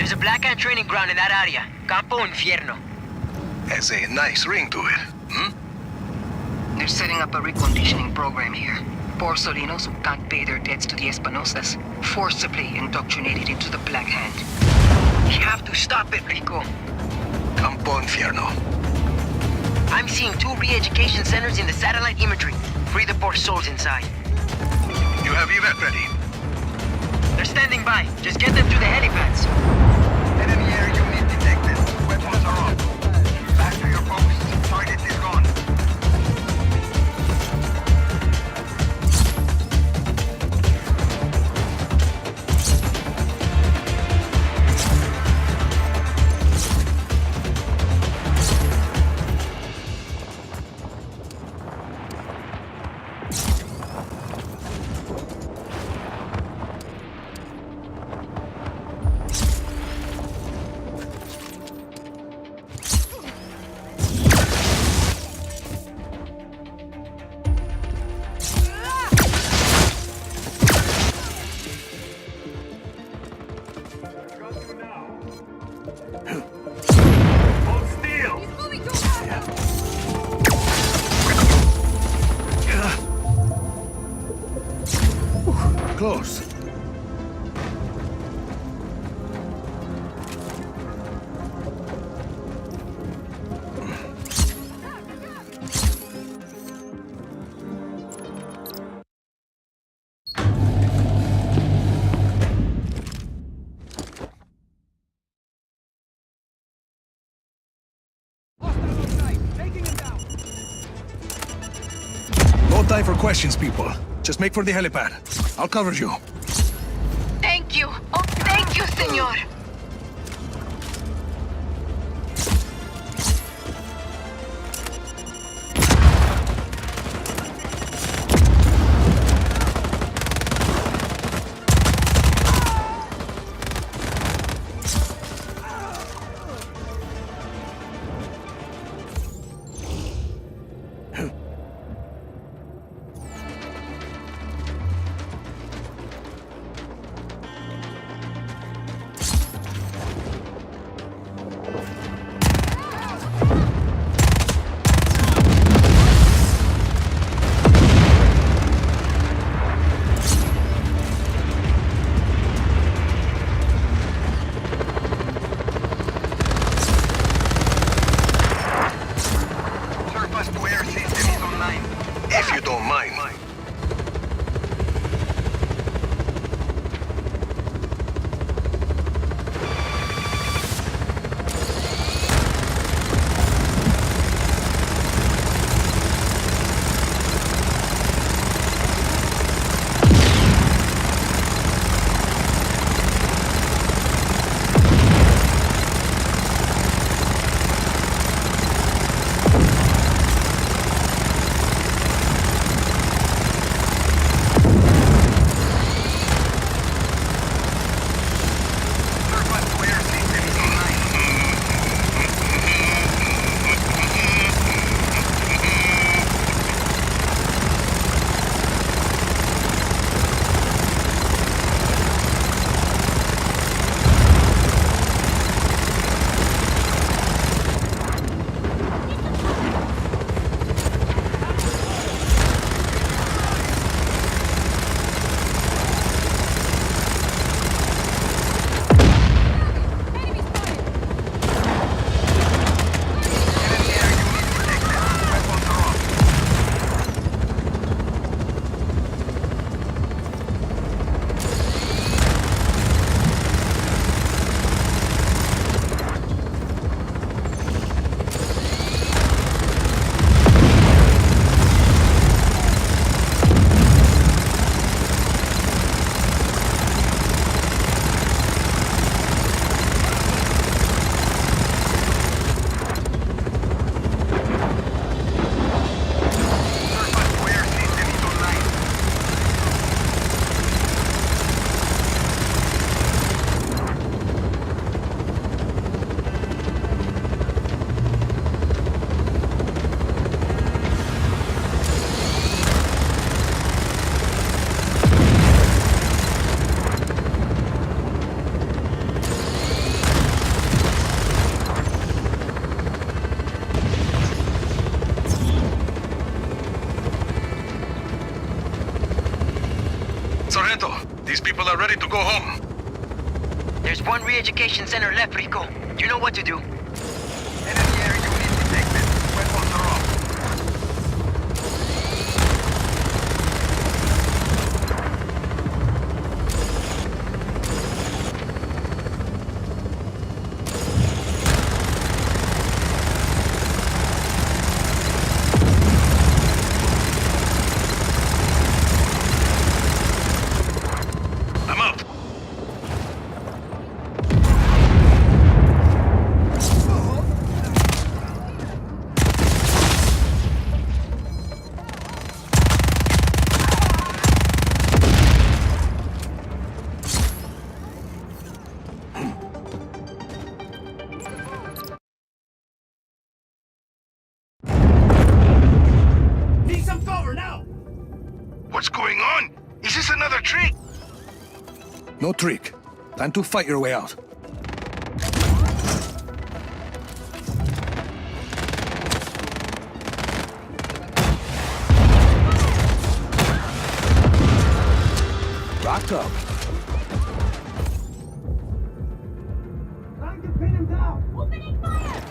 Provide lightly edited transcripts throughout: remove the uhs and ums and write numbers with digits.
There's a Black Ant training ground in that area. Campo Infierno. Has a nice ring to it, hmm? They're setting up a reconditioning program here. Poor Solinos who can't pay their debts to the Espanosas, forcibly indoctrinated into the Black Hand. We have to stop it, Rico. Campo Infierno. I'm seeing 2 re-education centers in the satellite imagery. Free the poor souls inside. You have evac ready. They're standing by. Just get them to the helipads. Enemy air unit detected. Weapons are on. Back to your post. Target is gone. Close. No time for questions, people. Just make for the helipad. I'll cover you. Thank you. Oh, thank you, senor. people are ready to go home. There's one re-education center left, Rico. You know what to do. Enemy air unit detected. Weapons are off. I'm out. Need some cover now! What's going on? Is this another trick? No trick. Time to fight your way out. Rocked up. Trying to pin him down! Opening fire!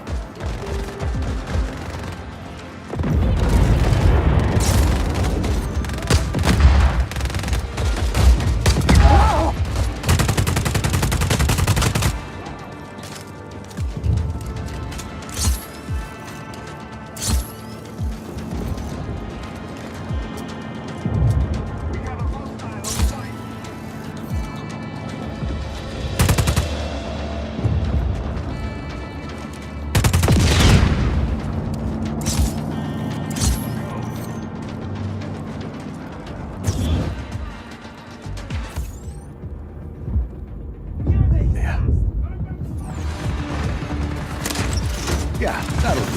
We got a hostile on site. Yeah. Yeah, that'll do.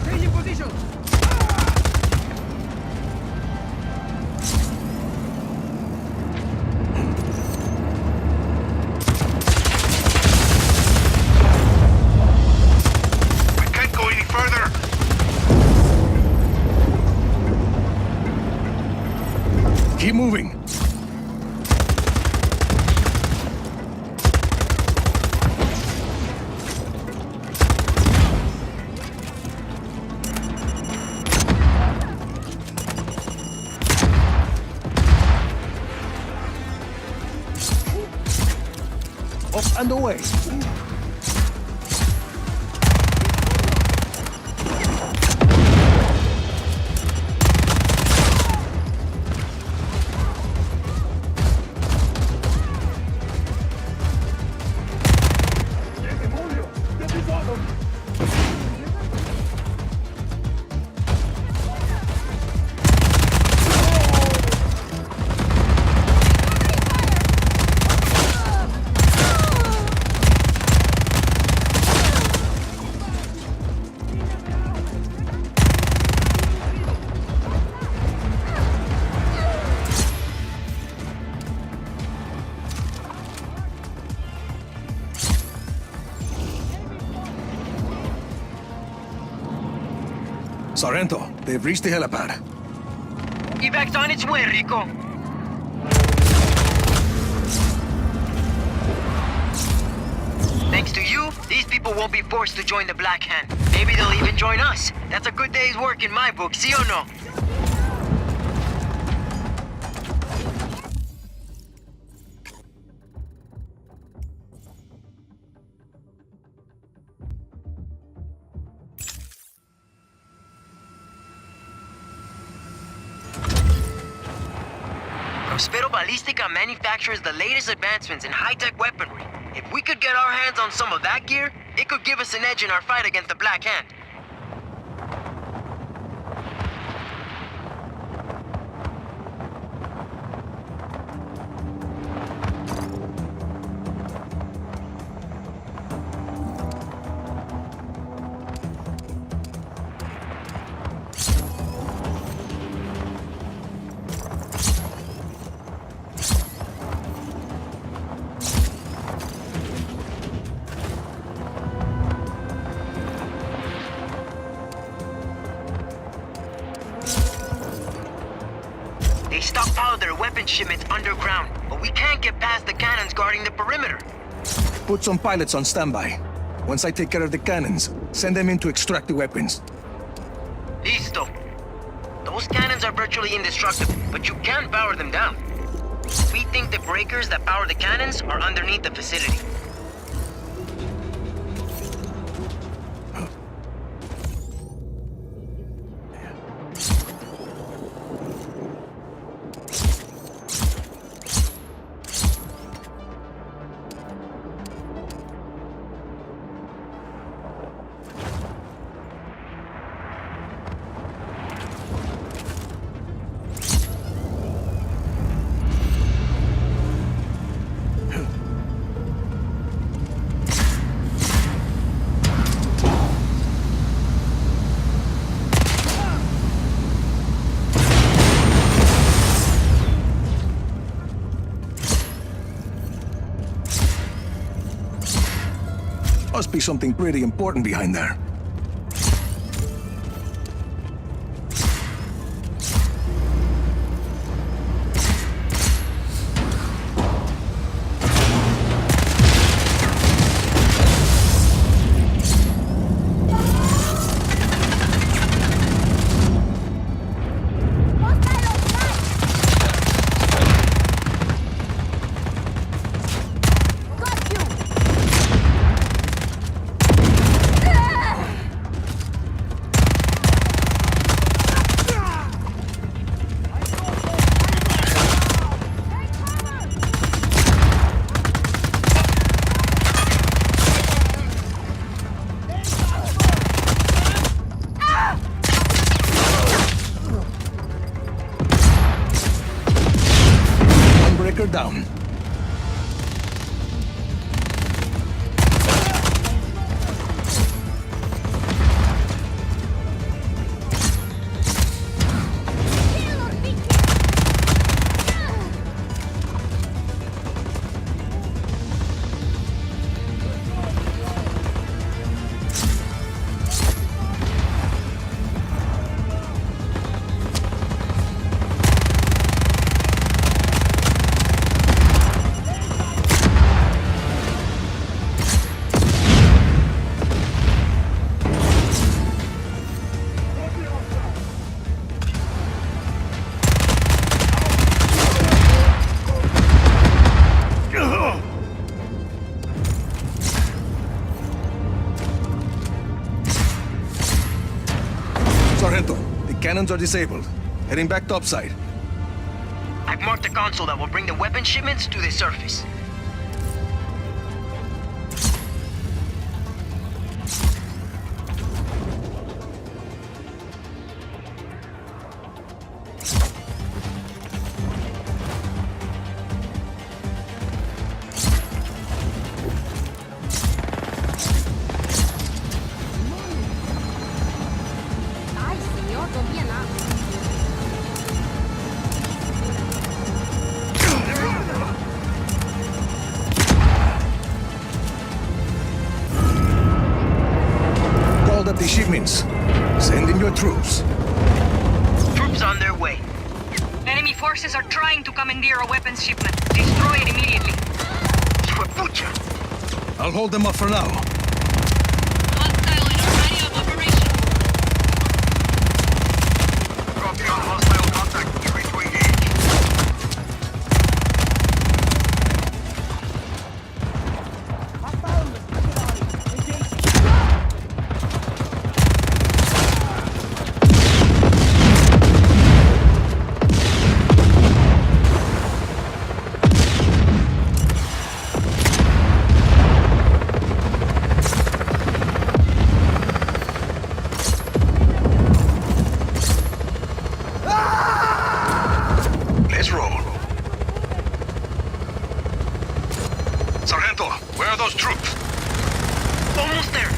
Changing position! We can't go any further. Keep moving. Up and away. Sorrento, they've reached the helipad. Evac's on its way, Rico. Thanks to you, these people won't be forced to join the Black Hand. Maybe they'll even join us. That's a good day's work in my book, see or no? Prospero Ballistica manufactures the latest advancements in high-tech weaponry. If we could get our hands on some of that gear, it could give us an edge in our fight against the Black Hand. They stockpiled their weapon shipments underground, but we can't get past the cannons guarding the perimeter. Put some pilots on standby. Once I take care of the cannons, send them in to extract the weapons. Listo. Those cannons are virtually indestructible, but you can power them down. We think the breakers that power the cannons are underneath the facility. Must be something pretty important behind there. Down. Sargento, the cannons are disabled. Heading back topside. I've marked a console that will bring the weapon shipments to the surface. Up the shipments. Send in your troops. Troops on their way. Enemy forces are trying to commandeer a weapons shipment. Destroy it immediately. Pucha! I'll hold them up for now. Hostile in our area of operation. Copy on hostile contact. Free to engage. Let's roll. Sargento, where are those troops? Almost there.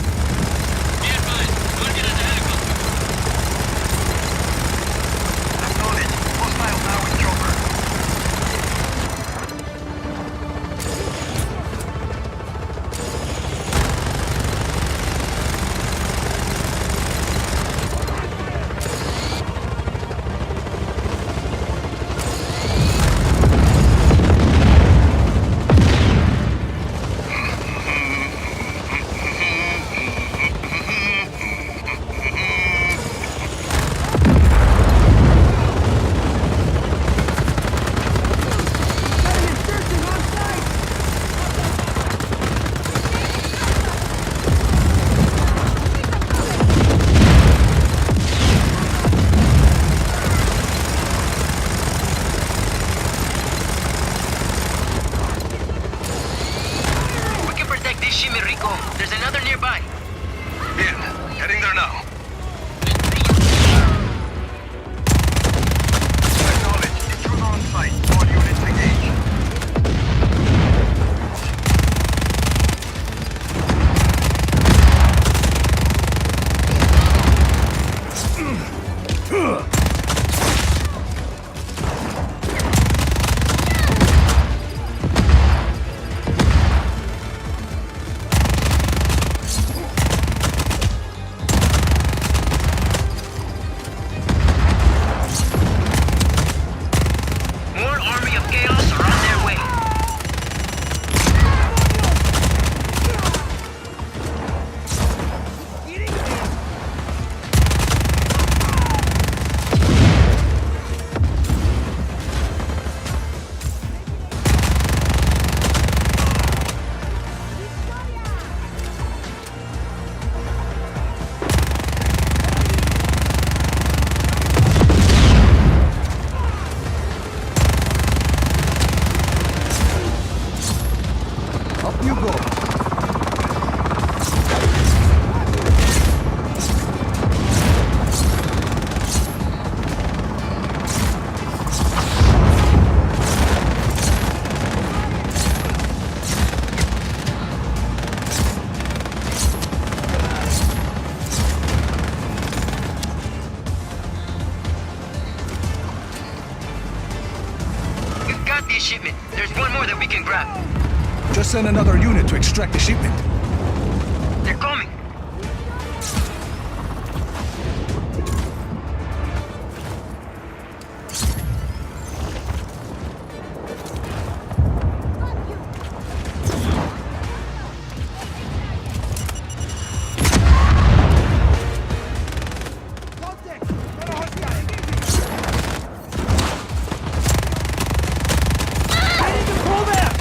Acknowledge. Hostile now in chopper. We can protect this shipment, Rico. There's another nearby. Bien. Heading there now. Acknowledge. Intruder on site. All units engage. More army of chaos are on their way. Up you go. We've got this shipment. There's one more that we can grab. Just send another unit to extract the shipment. They're coming. Contact! Fellow hostile, engaging! Ready to pull there!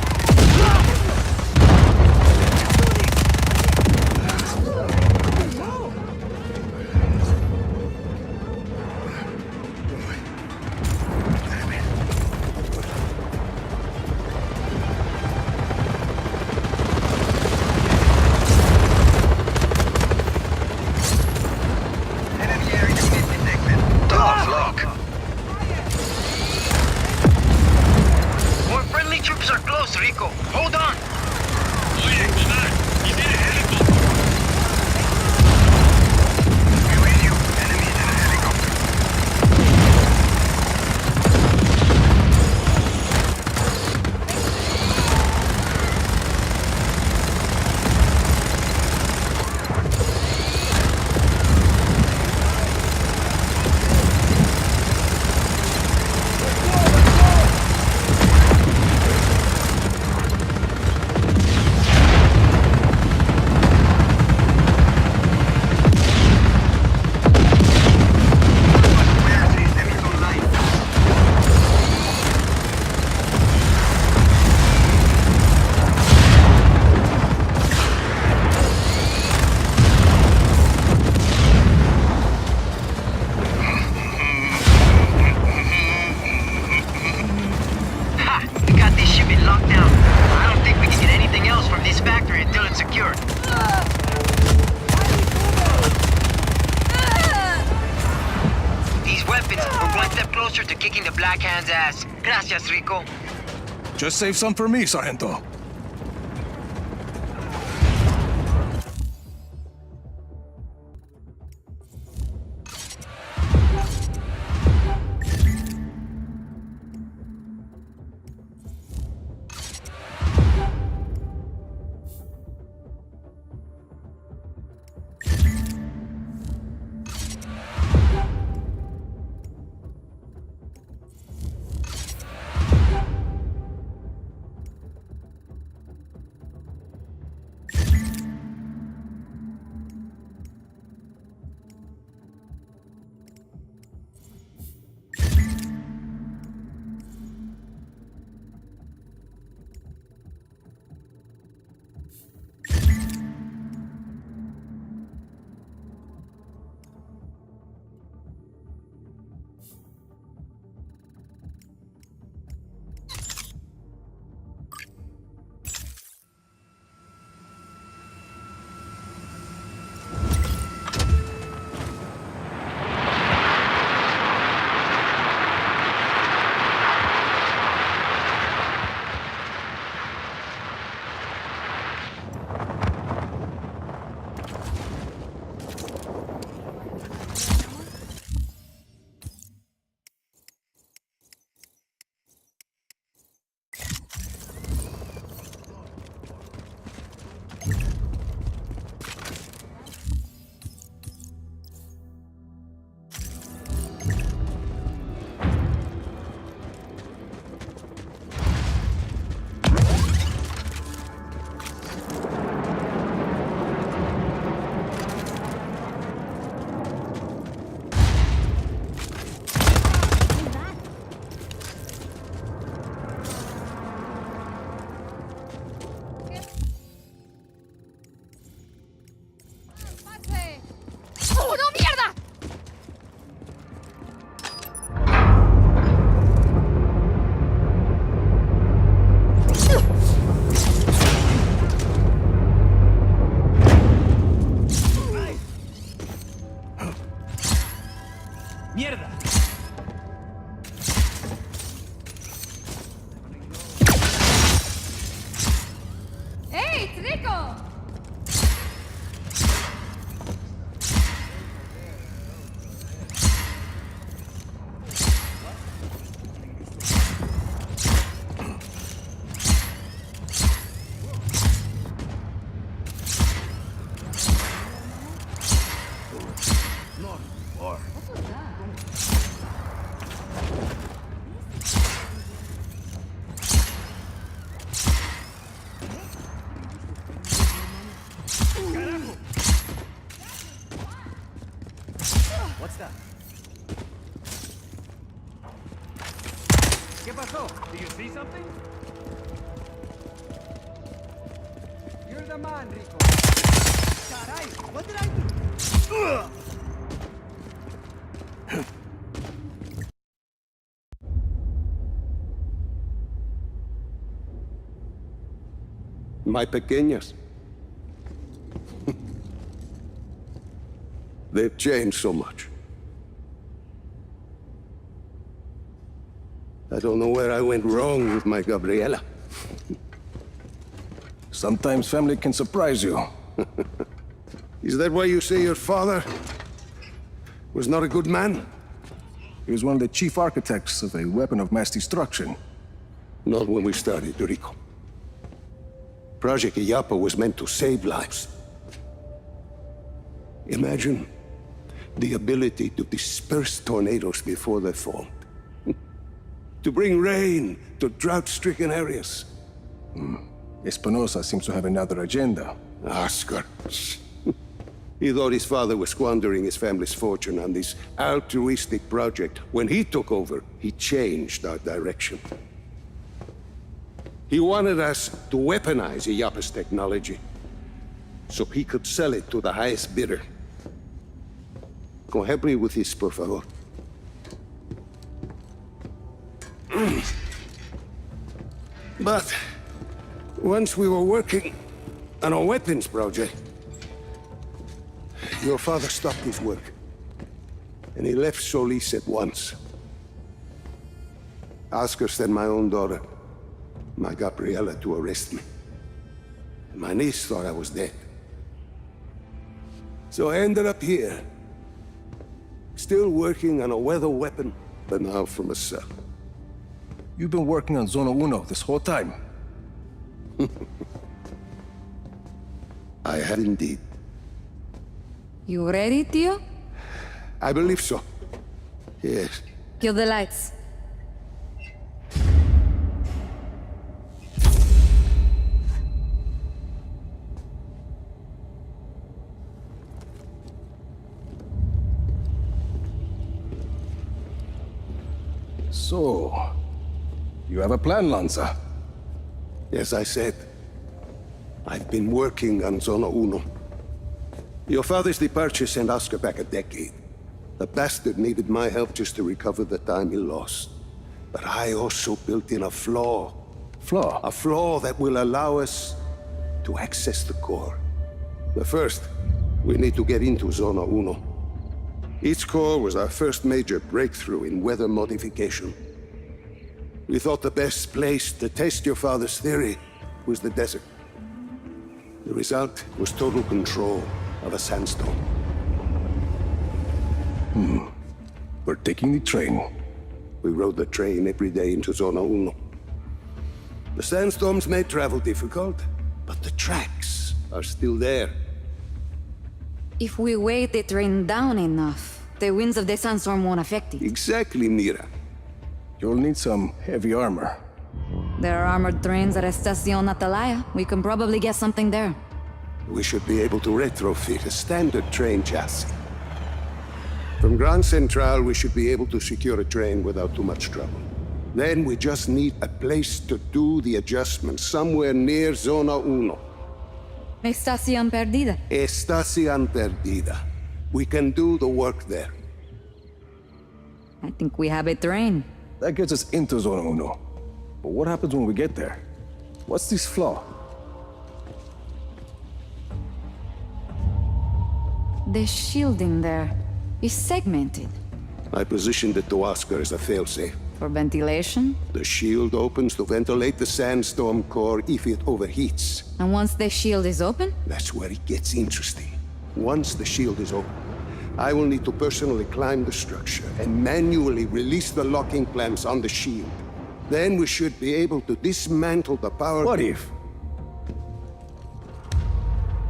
weapons, we're one step closer to kicking the Black Hand's ass. Gracias, Rico. Just save some for me, Sargento. What's that? ¿Qué pasó? Do you see something? You're the man, Rico. Caray, what did I do? My pequeñas. They've changed so much. I don't know where I went wrong with my Gabriela. Sometimes family can surprise you. Is that why you say your father was not a good man? He was one of the chief architects of a weapon of mass destruction. Not when we started, Rico. Project Illapa was meant to save lives. Imagine the ability to disperse tornadoes before they formed. To bring rain to drought-stricken areas. Espinosa seems to have another agenda. Oscar. He thought his father was squandering his family's fortune on this altruistic project. When he took over, he changed our direction. He wanted us to weaponize Illapa's technology so he could sell it to the highest bidder. Go help me with this, por favor. But once we were working on a weapons project, your father stopped his work. and he left Solis at once. Oscar sent my own daughter, my Gabriella, to arrest me. And my niece thought I was dead. So I ended up here, still working on a weather weapon, but now from a cell. You've been working on Zona Uno this whole time. I had indeed. You ready, Tio? I believe so. Yes. Kill the lights. So, you have a plan, Lanza? As I said, I've been working on Zona Uno. Your father's departure sent Oscar back a decade. The bastard needed my help just to recover the time he lost. But I also built in a flaw. Flaw? A flaw that will allow us to access the core. But first, we need to get into Zona Uno. Its core was our first major breakthrough in weather modification. We thought the best place to test your father's theory was the desert. The result was total control of a sandstorm. We're taking the train. We rode the train every day into Zona Uno. The sandstorms made travel difficult, but the tracks are still there. If we weight the train down enough, the winds of the sandstorm won't affect it. Exactly, Mira. You'll need some heavy armor. There are armored trains at Estacion Atalaya. We can probably get something there. We should be able to retrofit a standard train chassis. From Grand Central, we should be able to secure a train without too much trouble. Then we just need a place to do the adjustments, somewhere near Zona Uno. Estacion Perdida. Estación Perdida. We can do the work there. I think we have a train. That gets us into Zona Uno. But what happens when we get there? What's this flaw? The shielding there is segmented. I positioned it to Oscar as a failsafe. For ventilation? The shield opens to ventilate the sandstorm core if it overheats. And once the shield is open? That's where it gets interesting. Once the shield is open, I will need to personally climb the structure and manually release the locking clamps on the shield. Then we should be able to dismantle the power... What if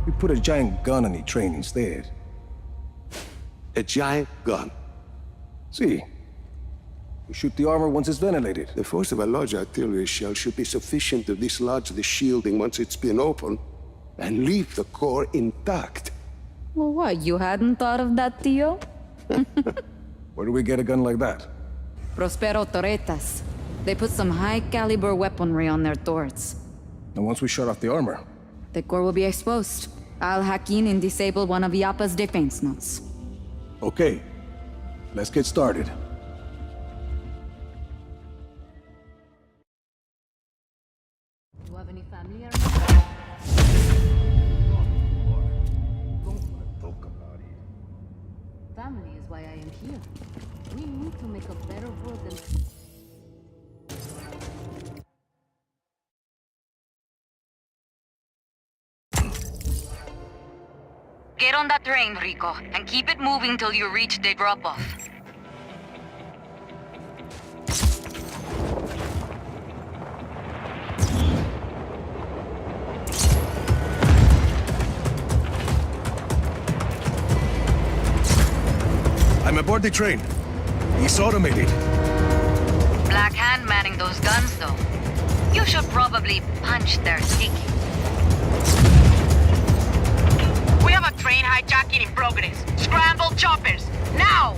we put a giant gun on the train instead? A giant gun. See, we shoot the armor once it's ventilated. The force of a large artillery shell should be sufficient to dislodge the shielding once it's been opened and leave the core intact. Well, what, you hadn't thought of that, Tio? Where do we get a gun like that? Prospero Torretas. They put some high-caliber weaponry on their turrets. And once we shut off the armor, The core will be exposed. I'll hack in and disable one of Yappa's defense nodes. okay, let's get started. Do you have any family around? Family is why I am here. We need to make a better world than... Get on that train, Rico, and keep it moving till you reach the drop-off. I'm aboard the train. It's automated. Black Hand manning those guns, though. You should probably punch their ticket. We have a train hijacking in progress. Scramble choppers, now!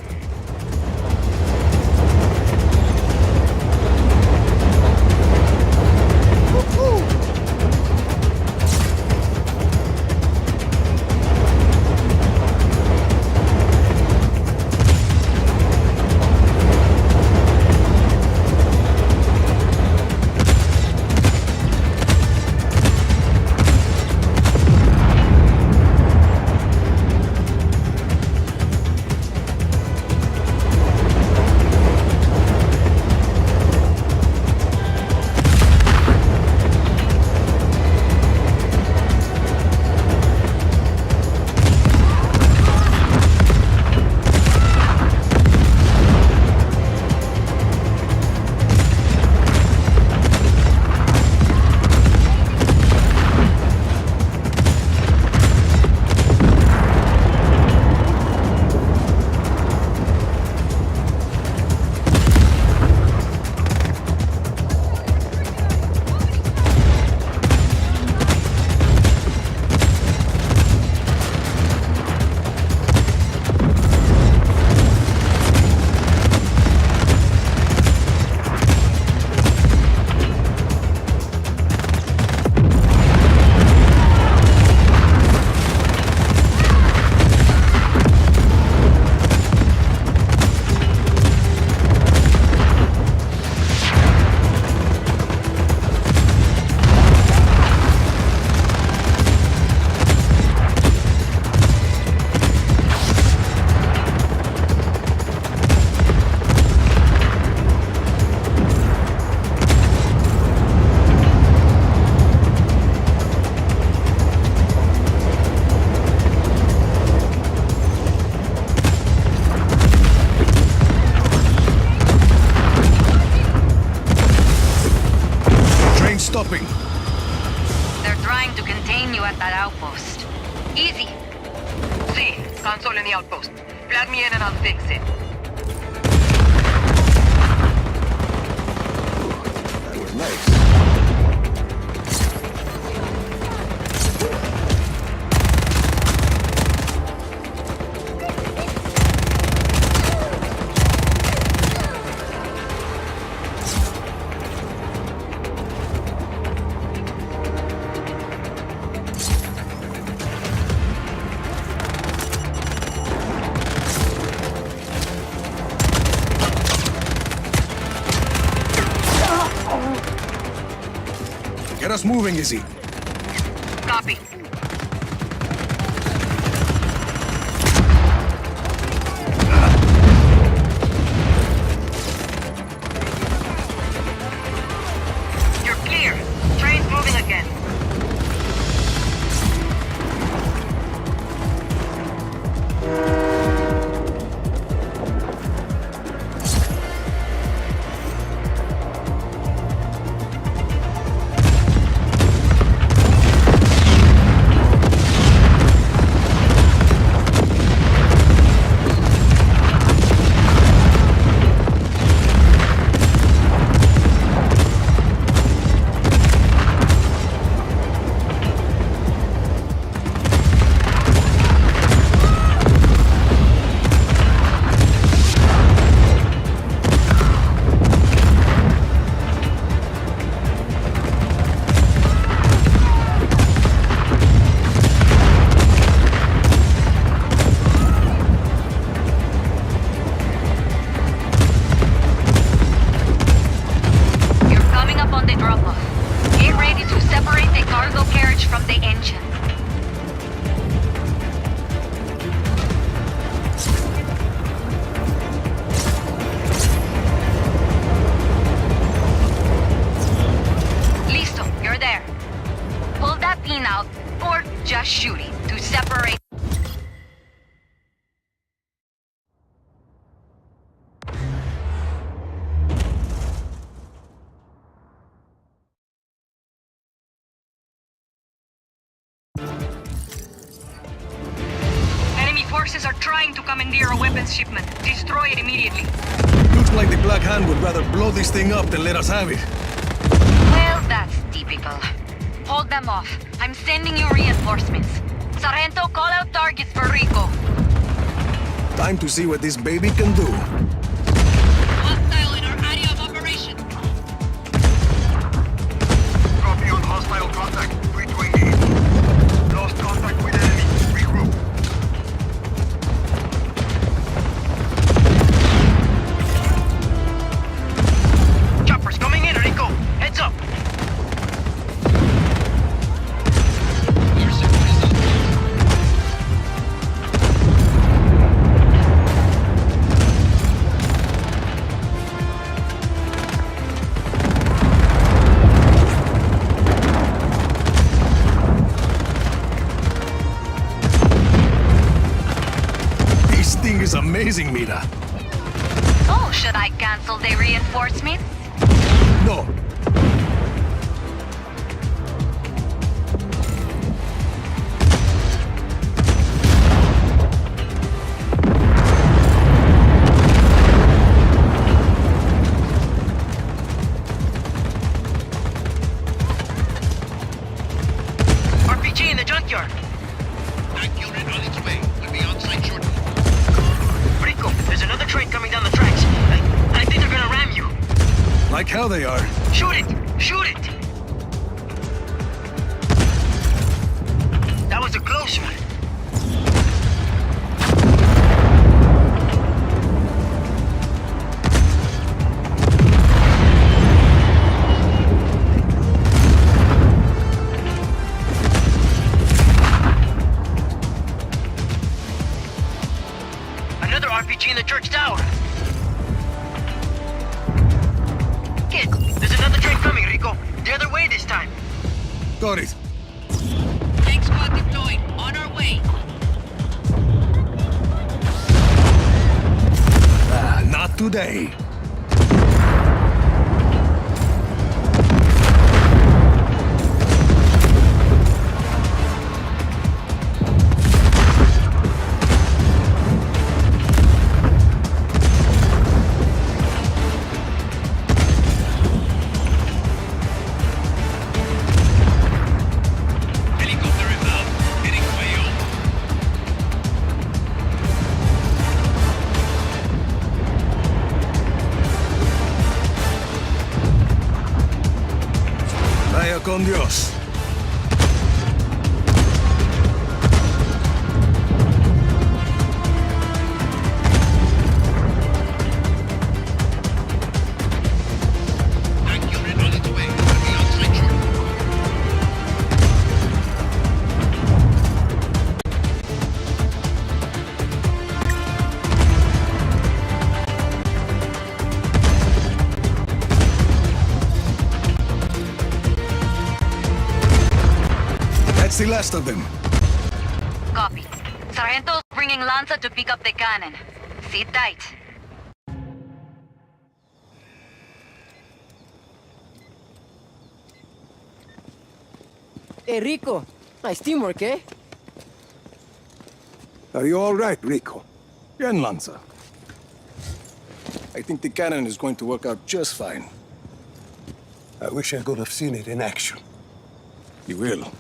outpost. Easy. See, console in the outpost. Plug me in and I'll fix it. That was nice. Get us moving, Izzy. Copy. You're clear. Train's moving again. Forces are trying to commandeer a weapons shipment. Destroy it immediately. Looks like the Black Hand would rather blow this thing up than let us have it. Well, that's typical. Hold them off. I'm sending you reinforcements. Sargento, call out targets for Rico. Time to see what this baby can do. Hostile in our area of operation. Copy on hostile contact. Free to engage. Lost contact with enemy. Regroup. Choppers coming in, Rico. Heads up. This thing is amazing, Mira. Oh, should I cancel the reinforcements? No. RPG in the junkyard. Tank unit on its way. We'll be on site shortly. Rico, there's another train coming down the tracks. I think they're gonna ram you. Like hell they are. Shoot it! Shoot it! That was a close one. Another RPG in the church tower. Kid, there's another train coming, Rico. The other way this time. Got it. Tank squad deployed. On our way. Not today. con Dios. That's the last of them. Copy. Sargento's bringing Lanza to pick up the cannon. Sit tight. Hey, Rico. Nice teamwork, eh? Are you all right, Rico? Bien, Lanza. I think the cannon is going to work out just fine. I wish I could have seen it in action. You will.